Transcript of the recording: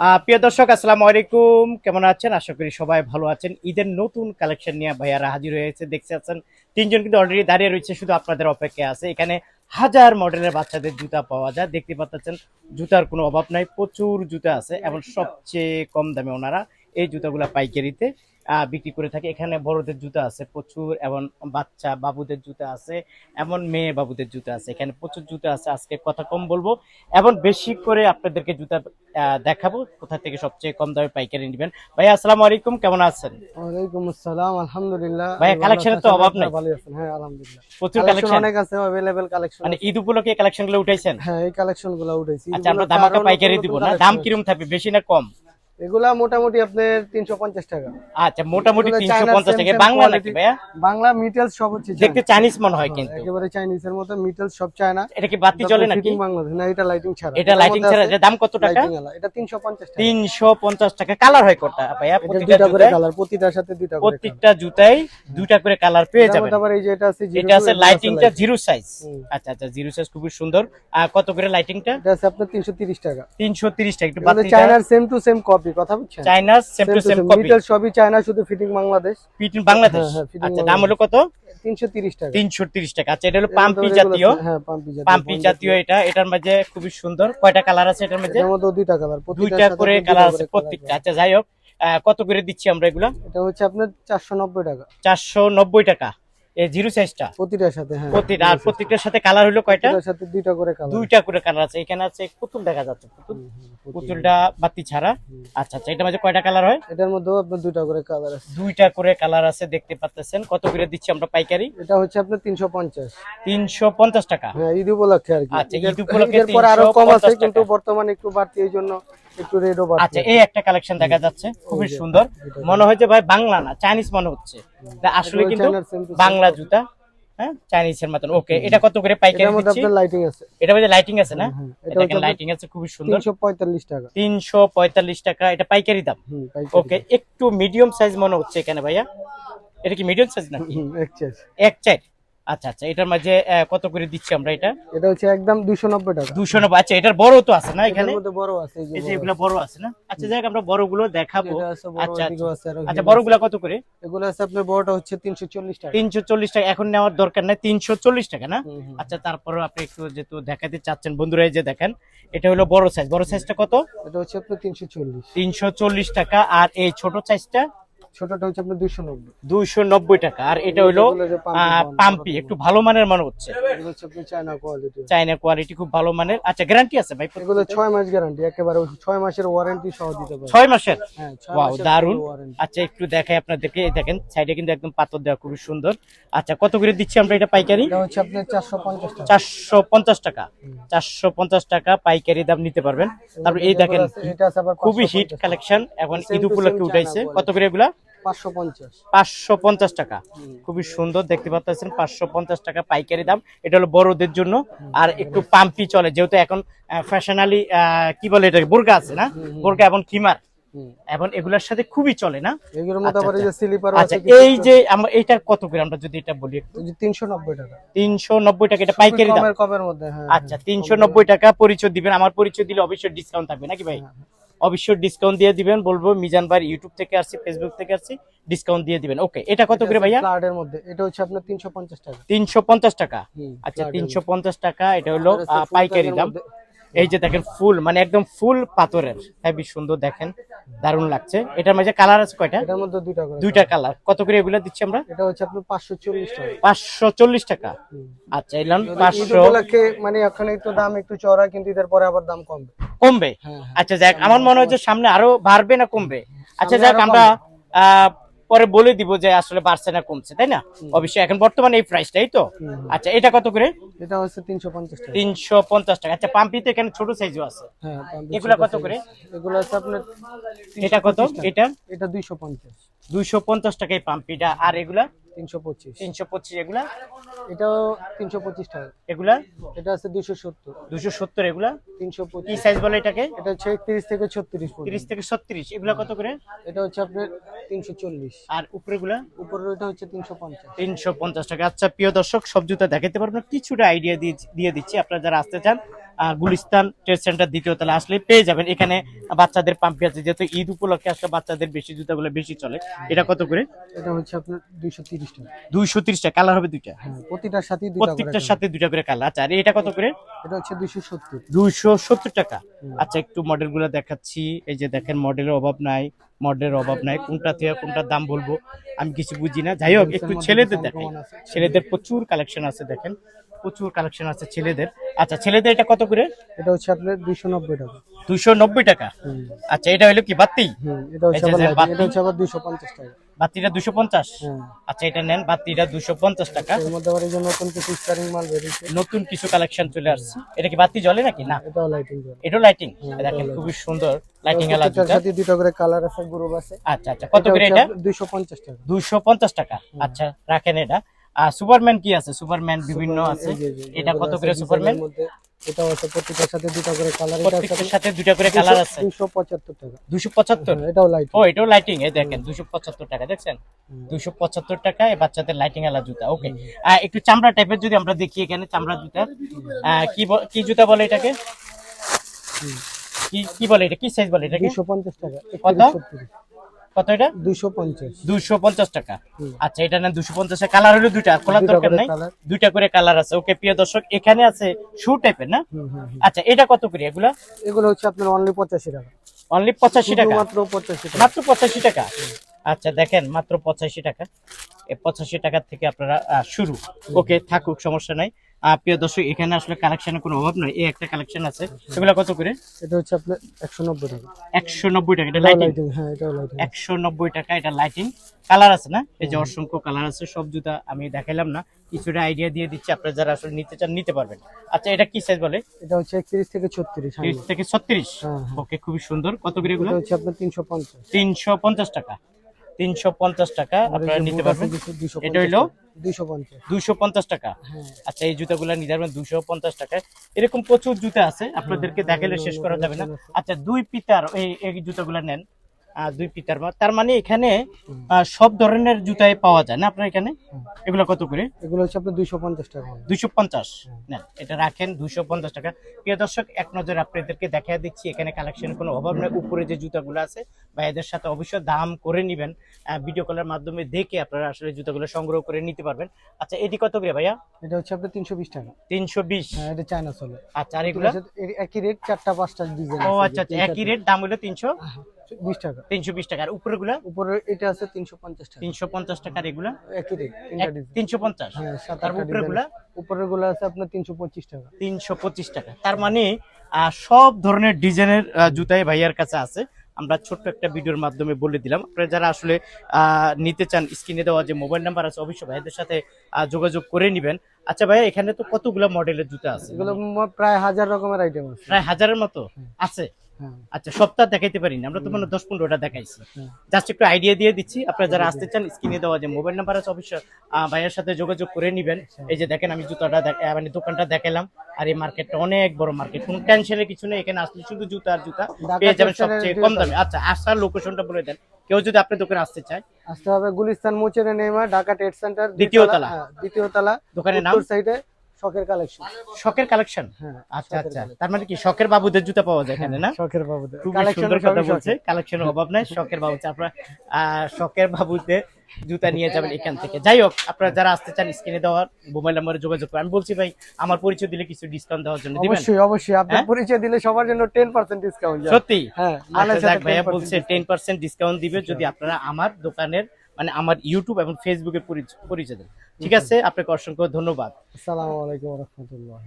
প্রিয় দর্শক, আসসালামু আলাইকুম। কেমন আছেন? আশা করি সবাই ভালো আছেন। ঈদের নতুন কালেকশন নিয়ে ভাইয়ারা হাজির হয়েছে। দেখতে পাচ্ছেন তিনজন কিন্তু অলরেডি দাঁড়িয়ে রয়েছে, শুধু আপনাদের অপেক্ষায় আছে। এখানে হাজার মডেলের বাচ্চাদের জুতা পাওয়া যায়। দেখতে পাচ্ছেন জুতার কোনো অভাব নাই, প্রচুর জুতা আছে এবং সবচেয়ে কম দামে ওনারা এই জুতাগুলা পাইকারিতে বিক্রি করে থাকে। এখানে বড়দের জুতা আছে প্রচুর, এবং বাচ্চা বাবুদের জুতা আছে, এমন মেয়ে বাবুদের জুতা আছে। এখানে প্রচুর জুতা আছে। আজকে কথা কম বলবো এবং বেশি করে আপনাদেরকে জুতা দেখাবো কোথা থেকে সবচেয়ে কম দামে পাইকারি নেবেন। ভাইয়া আসসালামু আলাইকুম, কেমন আছেন? ওয়ালাইকুম আসসালাম, আলহামদুলিল্লাহ। ভাইয়া কালেকশনের তো অভাব নাই, ভালো আছেন? হ্যাঁ আলহামদুলিল্লাহ, প্রচুর কালেকশন কালেকশন। অনেক আছে, अवेलेबल কালেকশন মানে আছে। ঈদ উপলক্ষে কালেকশন গুলো উঠাইছেন? হ্যাঁ, এই কালেকশন গুলো উঠাইছি। আচ্ছা, আমরা ধামাকা পাইকারি দিব না? দাম কিরকম থাকবে, বেশি না কম? এগুলা মোটামুটি আপনার 350 টাকা। আচ্ছা, মোটামুটি এগুলো 350 টাকা। বাংলা নাকি ভাইয়া? বাংলা মিটেলস সব হচ্ছে দেখতে চাইনিজ মনে হয় কিন্তু। একেবারে চাইনিজের মতো মিটেলস সব চায়না। এটা কি বাতি চলে নাকি? ফিটিং বাংলাদেশ না, এটা লাইটিং ছাড়া। এটা লাইটিং ছাড়া। এর দাম কত টাকা? এটা 350 টাকা। 350 টাকা। কালার হয় কত ভাইয়া? প্রতিটা দুইটা করে জুতায়? কালার, প্রতিটার সাথে দুইটা করে প্রত্যেকটা জুতায় দুইটা করে কালার পেয়ে যাবেন। আবার এই যে এটা আছে এটা আছে লাইটিংটা জিরো সাইজ। হুম। আচ্ছা আচ্ছা, জিরো সাইজ খুবই সুন্দর। আর কত করে লাইটিংটা? এটা আছে আপনার 330 টাকা। 330 টাকা। একটু এটা বাতিটা চায়নার সেম টু সেম কপি, কথা বুঝছেন? চায়নার সেম টু সেম কপি। মিটেল সবই চায়না, শুধু ফিটিং বাংলাদেশ। ফিটিং বাংলাদেশ। হ্যাঁ, ফিটিং আচ্ছা, দাম হলো কত? 330 টাকা। 330 টাকা। আচ্ছা, এটা হলো পাম্পি জাতীয়। হ্যাঁ, পাম্পি জাতীয়। পাম্পি জাতীয় এটা। এটার মধ্যে খুবই সুন্দর। কয়টা কালার আছে এটার মধ্যে? এর মধ্যে দুইটা কালার, দুইটা করে কালার আছে প্রত্যেকটা। আচ্ছা, যাই হোক, কত করে দিচ্ছি আমরা এগুলা? এটা হচ্ছে আপনার 490 টাকা। 490 টাকা এই জিরো সাইজটা প্রতিটার সাথে। হ্যাঁ, প্রতিটা। আর প্রত্যেকটার সাথে কালার হলো কয়টা? প্রতিটার সাথে দুইটা করে কালার। দুইটা করে কালার আছে। এখানে আছে পুতুল দেখা যাচ্ছে, পুতুল। পুতুলটা বাতি ছাড়া। আচ্ছা আচ্ছা, এটার মধ্যে কয়টা কালার হয়? এটার মধ্যেও আপনার দুইটা করে কালার আছে। দুইটা করে কালার আছে, দেখতে পাচ্ছেন। কত করে দিচ্ছি আমরা পাইকারি? এটা হচ্ছে আপনার 350। 350 টাকা। হ্যাঁ, ঈদ উপলক্ষে আর কি। আচ্ছা, ঈদ উপলক্ষে ঈদের পরে আরো কম 350 আছে, টাকা। কিন্তু বর্তমানে একটু বাড়তি, এই জন্য একটু রেটও বাড়তি। আচ্ছা, এই একটা কালেকশন দেখা যাচ্ছে, খুবই এই যে, সুন্দর। এটা মনে হয় যে ভাই বাংলা না, চাইনিজ মনে হচ্ছে। তা আসলে এটা কিন্তু চায়নার same to same বাংলা জুতা। হ্যাঁ, চাইনিজের মতন। ওকে, এটা কত করে পাইকারি এটার মধ্যে দিচ্ছি? আপনার লাইটিং আছে। এটা মধ্যে লাইটিং আছে না? হ্যাঁ, এটা এটা হচ্ছে লাইটিং আছে, খুবই সুন্দর। 345 টাকা। 345 টাকা, এটা পাইকারি দাম। পাইকারি। ওকে, একটু মিডিয়াম সাইজ মনে হচ্ছে এখানে ভাইয়া। এটা কি মিডিয়াম সাইজ নাকি? এক্সচেঞ্জ। এক চাই। আচ্ছা আচ্ছা, এটার মাঝে কত করে দিচ্ছি আমরা এটা? এটা হচ্ছে একদম 290 টাকা। 290। আচ্ছা, এটার বড় তো আছে না এখানে? এর মধ্যে বড় আছে, এই যে এই যে এগুলো বড় আছে না? আচ্ছা, যাই হোক, আমরা বড়গুলো দেখাবো। এটা আছে বড়, আচ্ছা এদিকেও আছে আরো। আচ্ছা, বড়গুলা কত করে? এগুলো আছে আপনার বড়টা হচ্ছে 340 টাকা। 340 টাকা। এখন নেওয়ার দরকার নাই, 340 টাকা না? হুম, হুম। আচ্ছা, তারপরে আপনি একটু যেহেতু দেখাতে চাচ্ছেন বন্ধুরা, এই যে দেখেন, এটা হলো বড় সাইজ। বড় সাইজটা কত? এটা হচ্ছে আপনার 340। 340 টাকা। আর এই ছোট সাইজটা? ছোটটা হচ্ছে আপনার 290। 290 টাকা। আর এটা হলো এগুলো যে পাম্পি পাম্পি, একটু ভালো মানের মনে হচ্ছে। এগুলো হচ্ছে আপনার চায়না কোয়ালিটি। চাইনা কোয়ালিটি, খুব ভালো মানের। আচ্ছা, গ্যারান্টি আছে ভাই? এগুলো 6 মাস গ্যারান্টি, একেবারে 6 মাসের ওয়ারেন্টি সহ দিতে পারে। 6 মাসের? হ্যাঁ, 6 ওয়াও, মাসের দারুন। ওয়ারেন্টি। আচ্ছা, একটু দেখাই আপনাদেরকে। এই দেখেন, সাইডে কিন্তু একদম পাথর দেওয়া, খুবই সুন্দর। আচ্ছা, কত করে দিচ্ছি আমরা এটা পাইকারি? এটা হচ্ছে আপনার 450 টাকা। 450 টাকা। 450 টাকা পাইকারি দাম নিতে পারবেন। তারপর এই দেখেন, এটা আছে আবার খুবই হিট 550 কালেকশন, এখন Same ঈদ to same উপলক্ষে China উঠাইছে। quality। কত করে এগুলা? 550। 550 টাকা। খুবই সুন্দর, দেখতে পাচ্ছেন 550 টাকা পাইকারি দাম। এটা হলো বড়দের জন্য। আর একটু পাম্পি চলে, যেহেতু এখন ফ্যাশনালি কি বলে এটা, বোরকা আছে না? বোরকা এবং খিমার, এখন এগুলোর সাথে খুবই চলে না? এগুলোর মধ্যে আবার এই যে স্লিপার আচ্ছা, আছে। এই যে আমরা এটা কত করে, আমরা যদি এটা বলি একটু? 390 টাকা। 390 টাকা, এটা পাইকারি দাম। কমের মধ্যে। হ্যাঁ, আচ্ছা, 390 টাকা। পরিচয় দিবেন, আমার পরিচয় দিলে অবশ্যই ডিসকাউন্ট থাকবে নাকি ভাই? অবশ্যই ডিসকাউন্ট দিয়ে দিবেন। বলবো মিজান ভাই ইউটিউব থেকে আসছি, ফেসবুক থেকে আসছি, ডিসকাউন্ট দিয়ে দিবেন। ওকে, এটা কত করে ভাইয়া? ফ্ল্যাটের মধ্যে এটা হচ্ছে আপনার 350 টাকা। 350 টাকা। আচ্ছা, ফ্ল্যাটের 350 টাকা। এটা হলো পাইকারি দাম। মধ্যে। এই যে দেখেন, ফুল, মানে একদম ফুল পাথরের, হেবি সুন্দর, দেখেন দারুণ লাগছে। এটার মাঝে কালার আছে কয়টা? এটার মধ্যে দুইটা করে। দুইটা কালার। কত করে এগুলো দিচ্ছি আমরা? এটা হচ্ছে আপনার 540 টাকা। 540 টাকা। আচ্ছা, এলাম ঈদ 500। উপলক্ষে মানে এখন একটু দাম একটু চড়া, কিন্তু ঈদের পরে আবার দাম কমবে। কমবে? হ্যাঁ, আচ্ছা, যাক, আমার মনে হয় যে সামনে আরো বাড়বে না কমবে? আচ্ছা, সামনে যাক, আরো আমরা পরে বলে দিব যে আসলে বাড়ছে না কমছে, তাই না? অবশ্যই এখন বর্তমানে এই প্রাইসটাই তো। আচ্ছা, এটা কত করে? এটা হচ্ছে 350 টাকা। 350 টাকা। আচ্ছা, পাম্পিতে এখানে ছোট সাইজও আছে, হ্যাঁ, পাম্পি এগুলা ছোট কত size। করে? এগুলো আছে আপনার এটা কত? 325 টাকা। এটা এটা 250। 250 টাকায় পাম্পিটা। আর এগুলা? 325। 325। এগুলা? এটাও 325 টাকা। এগুলা? এটা আছে 270। 270। এগুলা কি 325। সাইজ বলে এটাকে? এটা হচ্ছে 31 থেকে 36 পর্যন্ত। 30 থেকে 36। এগুলা কত করে? এটা হচ্ছে আপনার 340। আর উপরেগুলা? উপরের এটা হচ্ছে 350। 350 টাকা। আচ্ছা, প্রিয় দর্শক, সব জুতা দেখাতে পারবো না, কিছুটা আইডিয়া দিয়ে দিচ্ছি। আপনারা যারা আসতে চান গুলিস্তান ট্রেড সেন্টার দ্বিতীয় তলা আসলে পেয়ে যাবেন। এখানে বাচ্চাদের পাম্পি আছে, যেহেতু ঈদ উপলক্ষে আসলে বাচ্চাদের বেশি জুতাগুলো বেশি চলে। এটা কত করে? এটা হচ্ছে আপনার 230 টাকা। 230 টাকা, কালার হবে দুইটা, হ্যাঁ, প্রতিটার সাথে দুইটা করে প্রত্যেকটার colour। সাথে দুইটা করে কালার। আচ্ছা, আর এটা কত করে? এটা হচ্ছে 270। 270 টাকা। হুম। আচ্ছা, একটু মডেল গুলো দেখাচ্ছি। এই যে দেখেন, মডেলের অভাব নাই, মডেলের অভাব নাই। কোনটা থেকে কোনটার দাম বলবো আমি কিছু বুঝি না। যাই হোক, একটু ছেলেদের দেখাই। ছেলেদের প্রচুর কালেকশন আছে, দেখেন প্রচুর কালেকশন আছে ছেলেদের। আচ্ছা, ছেলেদের এটা কত করে? এটা হচ্ছে আপনার 290 টাকা। 290 টাকা। হুম। আচ্ছা, এটা হলো কি বাতি? এটা হচ্ছে এই যে আবার যে lighting, বাতি। এটা হচ্ছে আবার 250 টাকা। বাতিটা 250। হ্যাঁ। আচ্ছা, এটা নেন, বাতিটা 250 টাকা। এর মধ্যে আবার এই যে নতুন কিছু স্টারিং মাল বেরিয়েছে। নতুন কিছু কালেকশন চলে আসছে। এটা কি বাতি জ্বলে নাকি? না, এটাও লাইটিং করে। এটা লাইটিং। হ্যাঁ, দেখেন এটাও খুবই সুন্দর লাইটিং এলা প্রত্যেকটার জুতা। সাথে দুটো করে কালার আছে, গ্রুপ আছে। আচ্ছা আচ্ছা, কত করে এটা? 250 টাকা। 250 টাকা। আচ্ছা, রাখেন এটা। আর সুপারম্যান কি আছে? সুপারম্যান বিভিন্ন সুপারম্যান আছে। এই যে, এটা এগুলো কত আছে করে ডিজাইনের সুপারম্যান? মধ্যে। এটাও আছে, প্রত্যেকটার সাথে দুটো করে কালার। প্রত্যেকটার সাথে দুইটা করে কালার আছে। 275 টাকা। 275। হ্যাঁ, এটাও লাইটিং। ও, এটাও লাইটিং। এই দেখেন 275 টাকা, দেখছেন? 275 টাকা এই বাচ্চাদের লাইটিং এলা জুতা। ওকে, একটু চামড়া টাইপের যদি আমরা দেখি, এখানে চামড়া জুতা। কি জুতা বলে এটাকে? কি কি বলে এটা? কি সাইজ বলে এটাকে? 250 টাকা। কত? 31, কত এটা? 250। 250 টাকা। হুম। আচ্ছা, এটা না 250 কালার হলো দুইটা, খোলার দুইটা দরকার করে নাই। colour। দুইটা করে কালার আছে। ওকে প্রিয় দর্শক, এখানে আছে শু টাইপের না? হুম, হুম, হুম। আচ্ছা, এটা কত করে এগুলা? এগুলো হচ্ছে আপনার অনলি 85 টাকা। অনলি 85 টাকা? মাত্র 85 টাকা। মাত্র 85 টাকা। আচ্ছা, দেখেন মাত্র 85 টাকা। এই 85 টাকা থেকে আপনারা শুরু। ওকে, থাকুক, সমস্যা নাই। প্রিয় দর্শক, এখানে আসলে কালেকশনের কোনো অভাব নয়। এই একটা কালেকশন আছে, এগুলা কত করে? এটা হচ্ছে আপনার 190 টাকা। 190 টাকা। এটা এটাও লাইটিং। লাইটিং। হ্যাঁ, এটাও লাইটিং। 190 টাকা, এটা লাইটিং। কালার আছে না? এই যে অসংখ্য কালার আছে। সব জুতা আমি দেখাইলাম না, কিছুটা আইডিয়া দিয়ে দিচ্ছি, আপনারা যারা আসলে নিতে চান নিতে পারবেন। আচ্ছা, এটা কি সাইজ বলে? এটা হচ্ছে 31 থেকে 36। 30 থেকে 36। হ্যাঁ, হ্যাঁ। ওকে, খুবই সুন্দর। কত করে এগুলো? এটা হচ্ছে আপনার 350। 350 টাকা। 350 টাকা আপনারা নিতে পারবেন। এটা হইলো 250। 250 টাকা। হ্যাঁ। আচ্ছা, এই জুতাগুলো নিতে পারবেন 250 টাকায়। এরকম প্রচুর জুতা আছে, আপনাদেরকে দেখালে শেষ করা যাবে না। আচ্ছা, দুই পিতার এই জুতাগুলো নেন। দুই পিতার তার মানে এখানে সব ধরনের জুতাই পাওয়া যায় না আপনার এখানে? এগুলো কত করে? এগুলো হচ্ছে আপনার 250 টাকা। 250 নেন, এটা রাখেন 250 টাকা। প্রিয় দর্শক, এক নজর আপনাদেরকে দেখা দিচ্ছি, এখানে কালেকশনের কোনো অভাব নেই। উপরে যে জুতাগুলো আছে ভাইয়াদের সাথে অবশ্যই দাম করে নেবেন, ভিডিও কলের মাধ্যমে দেখে আপনারা আসলে জুতাগুলো সংগ্রহ করে নিতে পারবেন। আচ্ছা, এটি কত করে ভাইয়া? এটা হচ্ছে আপনার 320 টাকা। 320। হ্যাঁ, এটা চায়না চলে। আচ্ছা, আর এগুলো? একই রেট, 4টা 5টা ডিজাইন। ও আচ্ছা আচ্ছা, একই রেট, দাম হলো 20 টাকা। 320 টাকা। আর উপরেগুলা? উপরে এটা আছে 350 টাকা। 350 টাকা। আর এগুলা? একই রেট, 3টা ডিজাইন। 350। হ্যাঁ, তার 7-8টা উপরেগুলা? ডিজাইন। উপরের গুলো আছে আপনার 325 টাকা। 325 টাকা। তার মানে সব ধরনের ডিজাইনের জুতাই ভাইয়ার কাছে আছে। আমরা ছোট্ট একটা ভিডিওর মাধ্যমে বলে দিলাম। আপনারা যারা আসলে নিতে চান, স্ক্রিনে দেওয়া যে মোবাইল নাম্বার আছে, অবশ্যই ভাইয়াদের সাথে যোগাযোগ করে নেবেন। আচ্ছা ভাইয়া, এখানে তো কতগুলো মডেলের জুতা আছে? এগুলো প্রায় 1000 রকমের আইটেম আছে। প্রায় 1000-এর মতো আছে। হ্যাঁ। আচ্ছা, সপ্তাহ দেখাইতে পারি না, আমরা তো মানে 10-15টা দেখাইছি। জাস্ট একটু আইডিয়া দিয়ে দিচ্ছি। আপনারা যারা আসতে চান, স্ক্রিনে দেওয়া যে মোবাইল নাম্বার আছে, অবশ্যই ভাইয়ের সাথে যোগাযোগ করে নেবেন। এই যে দেখেন, আমি জুতাটা মানে দোকানটা দেখালাম। আর এই মার্কেটটা অনেক বড় মার্কেট, কোনো টেনশনের কিছু নেই। এখানে আসলে শুধু জুতা আর জুতা পেয়ে যাবেন সবচেয়ে কম দামে। আচ্ছা, আসার লোকেশনটা বলে দেন, কেউ যদি আপনার দোকানে আসতে চায়। আসতে হবে গুলিস্তান মোচেরে নেমা, ঢাকা ট্রেড সেন্টার, দ্বিতীয় তলা। দ্বিতীয় তলা। দোকানের নাম? উত্তর সাইডে শখের কালেকশন। শখের কালেকশন। হ্যাঁ, আচ্ছা আচ্ছা, তার মানে কি শখের বাবুদের জুতা পাওয়া যায় এখানে না? শখের বাবুদের খুব কালেকশন। সুন্দর কথা বলছে, কালেকশনের অভাব নাই। শখের বাবু, আপনারা শখের বাবুদের জুতা নিয়ে যাবেন এখান থেকে। যাই হোক, আপনারা যারা আসতে চান, স্ক্রিনে দেওয়ার মোবাইল নাম্বারে যোগাযোগ করেন। আমি বলছি ভাই, আমার পরিচয় দিলে কিছু ডিসকাউন্ট দেওয়ার জন্য দিবেন? অবশ্যই অবশ্যই, আপনার পরিচয় দিলে সবার জন্য 10% ডিসকাউন্ট। সত্যি? হ্যাঁ, আচ্ছা, যাক, ভাইয়া বলছে 10% ডিসকাউন্ট দিবে যদি আপনারা আমার দোকানের মানে আমার ইউটিউব এবং ফেসবুকের পরিচয় দেন। ঠিক আছে, আপনাকে অসংখ্য ধন্যবাদ। আসসালামু আলাইকুম ওয়া রাহমাতুল্লাহ।